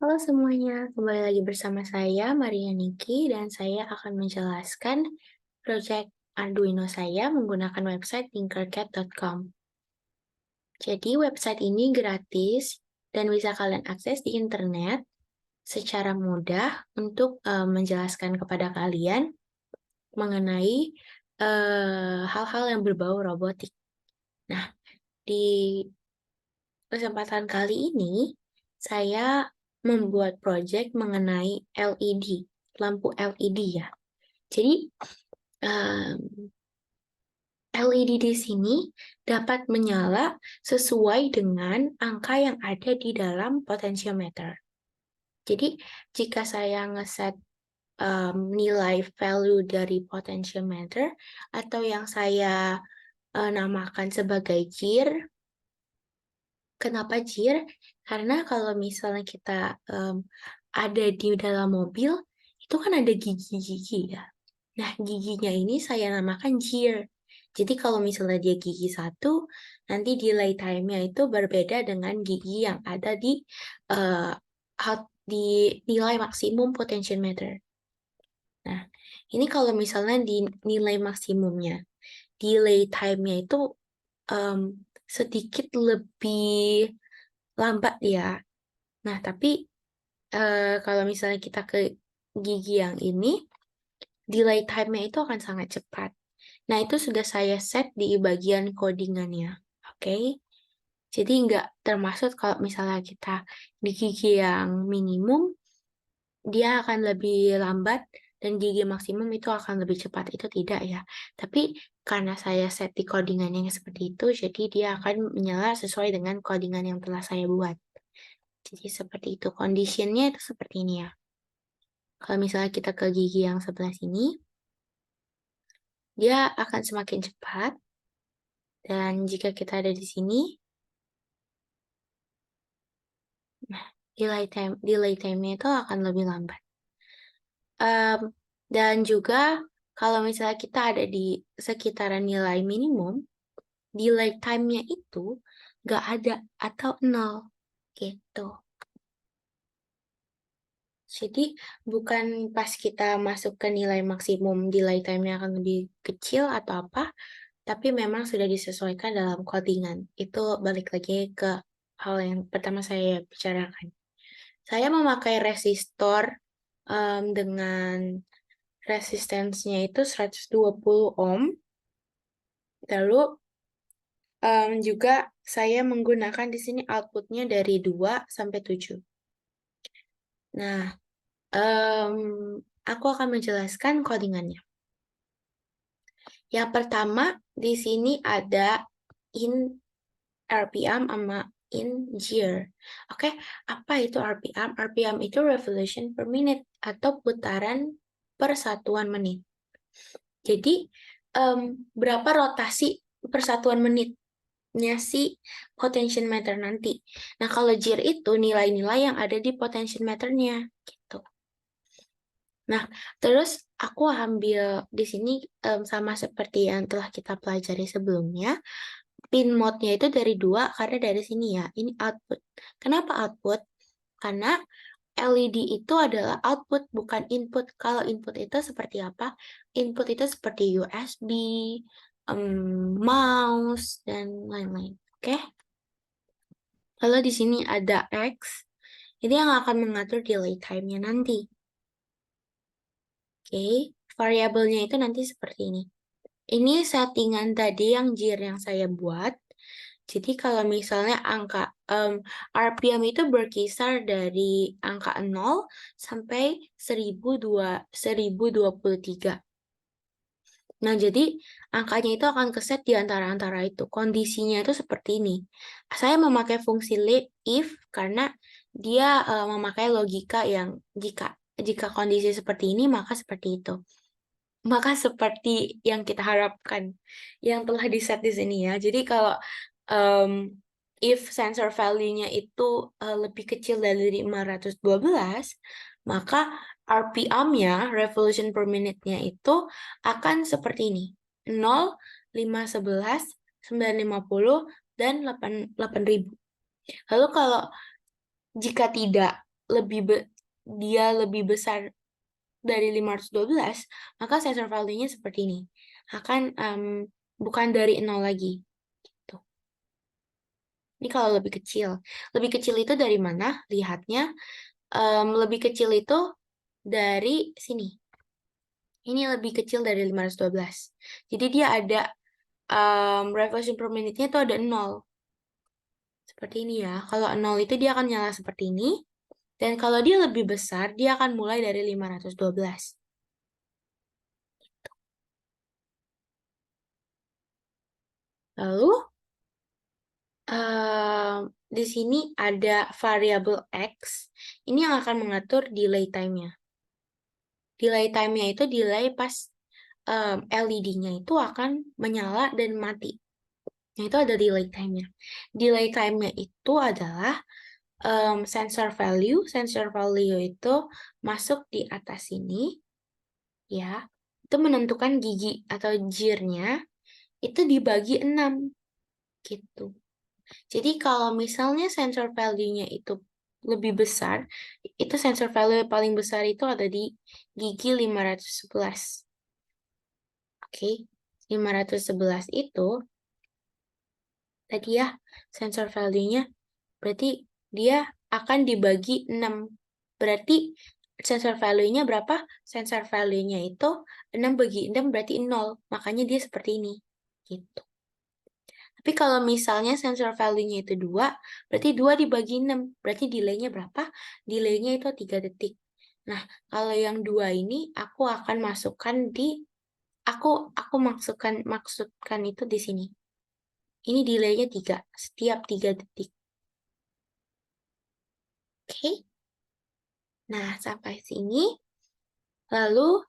Halo semuanya, kembali lagi bersama saya Maria Niki dan saya akan menjelaskan proyek Arduino saya menggunakan website tinkercad.com. Jadi website ini gratis dan bisa kalian akses di internet secara mudah untuk menjelaskan kepada kalian mengenai hal-hal yang berbau robotik. Nah, di kesempatan kali ini, saya membuat proyek mengenai LED, lampu LED ya. Jadi, LED di sini dapat menyala sesuai dengan angka yang ada di dalam potentiometer. Jadi, jika saya ngeset nilai value dari potentiometer atau yang saya namakan sebagai JIR. Kenapa JIR? Karena kalau misalnya kita ada di dalam mobil, itu kan ada gigi-gigi ya. Nah, giginya ini saya namakan JIR. Jadi kalau misalnya dia gigi 1, nanti delay time-nya itu berbeda dengan gigi yang ada uh, di nilai maksimum potentiometer. Nah, ini kalau misalnya di nilai maksimumnya, delay time-nya itu um, sedikit lebih lambat ya. Nah, tapi kalau misalnya kita ke gigi yang ini, delay time-nya itu akan sangat cepat. Nah, itu sudah saya set di bagian codingannya. Oke? Jadi nggak termasuk kalau misalnya kita di gigi yang minimum, dia akan lebih lambat dan gigi maksimum itu akan lebih cepat. Itu tidak ya. Tapi karena saya set di codingan yang seperti itu, jadi dia akan menyala sesuai dengan codingan yang telah saya buat. Jadi seperti itu. Conditionnya itu seperti ini ya. Kalau misalnya kita ke gigi yang sebelah sini, dia akan semakin cepat. Dan jika kita ada di sini, nah, delay time-nya itu akan lebih lambat. Dan juga kalau misalnya kita ada di sekitaran nilai minimum, delay time-nya itu nggak ada atau nol. Gitu. Jadi bukan pas kita masuk ke nilai maksimum delay time-nya akan lebih kecil atau apa, tapi memang sudah disesuaikan dalam codingan. Itu balik lagi ke hal yang pertama saya bicarakan. Saya memakai resistor dengan resistensinya itu 120 ohm. Lalu juga saya menggunakan di sini outputnya dari 2 sampai 7. Nah, aku akan menjelaskan codingannya. Yang pertama, di sini ada in RPM sama in year. Oke, apa itu RPM? RPM itu revolution per minute atau putaran per satuan menit. Jadi, berapa rotasi per satuan menitnya si potentiometer nanti. Nah, kalau year itu nilai-nilai yang ada di potentiometernya gitu. Nah, terus aku ambil di sini sama seperti yang telah kita pelajari sebelumnya, pin mode-nya itu dari 2 karena dari sini ya, ini output. Kenapa output? Karena LED itu adalah output, bukan input. Kalau input itu seperti apa? Input itu seperti USB, mouse, dan lain-lain. Oke? Lalu di sini ada X, ini yang akan mengatur delay time-nya nanti. Oke, variabelnya itu nanti seperti ini. Ini settingan tadi yang JIR yang saya buat. Jadi kalau misalnya angka RPM itu berkisar dari angka 0 sampai 1023. Nah, jadi angkanya itu akan keset di antara-antara itu. Kondisinya itu seperti ini. Saya memakai fungsi if karena dia memakai logika yang jika kondisi seperti ini, maka seperti itu. Maka seperti yang kita harapkan, yang telah di-set di sini ya. Jadi kalau if sensor value-nya itu lebih kecil dari 512, maka RPM-nya, revolution per minute-nya itu akan seperti ini. 0, 5, 11, 950, dan 8000. Lalu kalau jika tidak dia lebih besar dari 512, maka sensor value-nya seperti ini. Bukan dari 0 lagi. Gitu. Ini kalau lebih kecil. Lebih kecil itu dari mana? Lihatnya, lebih kecil itu dari sini. Ini lebih kecil dari 512. Jadi dia ada revolution per minute-nya itu ada 0. Seperti ini ya. Kalau 0 itu dia akan nyala seperti ini. Dan kalau dia lebih besar, dia akan mulai dari 512. Lalu, di sini ada variabel X. Ini yang akan mengatur delay time-nya. Delay time-nya itu delay pas LED-nya itu akan menyala dan mati. Nah, itu ada delay time-nya. Delay time-nya itu adalah sensor value. Sensor value itu masuk di atas sini, ya. Itu menentukan gigi atau jirnya itu dibagi 6, gitu. Jadi kalau misalnya sensor value-nya itu lebih besar, itu sensor value yang paling besar itu ada di gigi 511. Oke, 511 itu tadi ya sensor value-nya, berarti dia akan dibagi 6. Berarti sensor value-nya berapa? Sensor value-nya itu 6 bagi 6 berarti 0. Makanya dia seperti ini. Gitu. Tapi kalau misalnya sensor value-nya itu 2, berarti 2 dibagi 6. Berarti delay-nya berapa? Delay-nya itu 3 detik. Nah, kalau yang 2 ini aku akan masukkan di aku maksudkan itu di sini. Ini delay-nya 3, setiap 3 detik. Oke. Nah, sampai sini. Lalu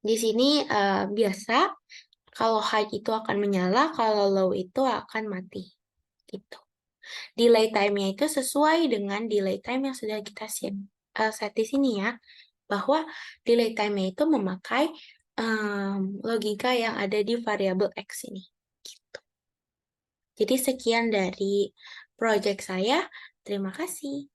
di sini biasa kalau high itu akan menyala, kalau low itu akan mati. Gitu. Delay time-nya itu sesuai dengan delay time yang sudah kita set di sini ya. Bahwa delay time-nya itu memakai logika yang ada di variabel X ini. Gitu. Jadi sekian dari project saya. Terima kasih.